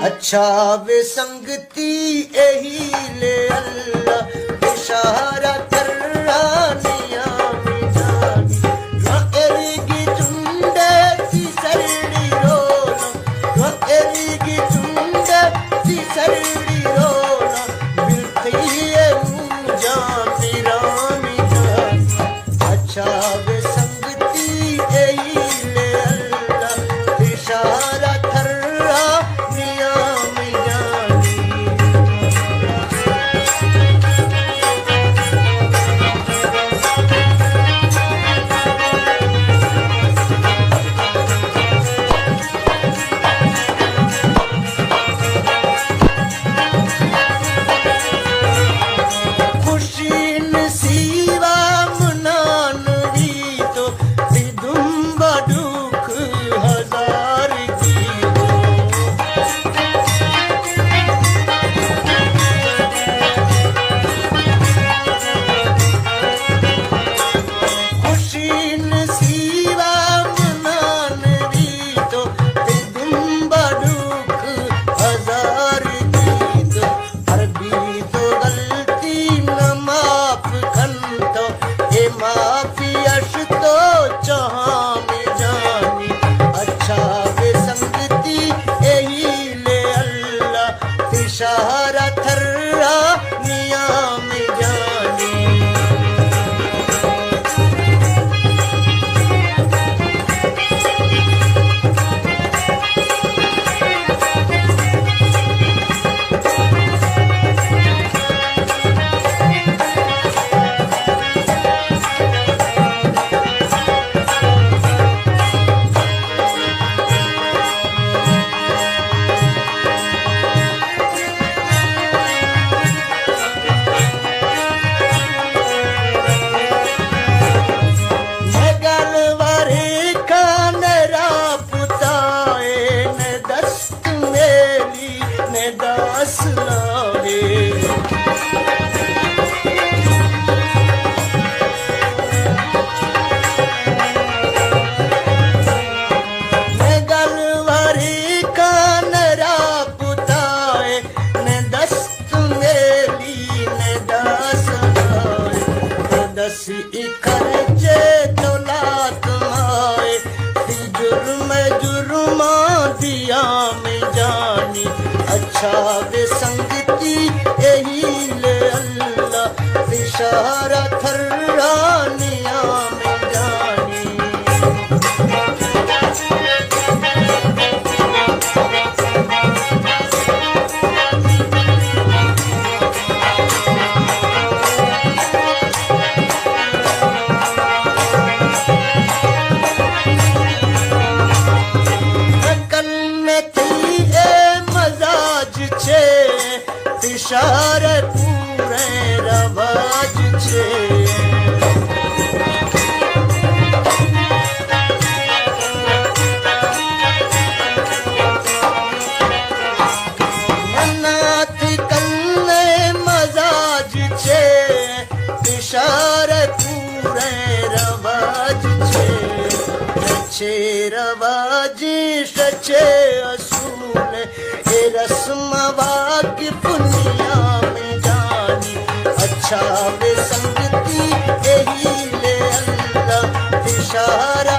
अच्छा वे संगती यही ले अल्लाह इशारा कर रानिया में जानी एरिगी चुंडे सी सरड़ी रोना एरिगी चुंडे सी सरड़ी रोना बिल्कुल मुझा मेरा में जानी अच्छा वे संगती यही ले अल्लाह इशारा कर इशारा थर्रा निया में जानी खर्चे दौलत माए जुर्म जुर्मा दिया में जानी अच्छा वे संगती यही ले अल्लाह इशारा थर्रा निया में जानी इशारे पूरे रवाज छे नाथ कल्ले मजाज छे इशारे पूरे रवाज छे रवाज सचे असूल ये रस्म वाकिफ दुनिया में जानी अच्छा वे संगती यही ले अल्लाह इशारा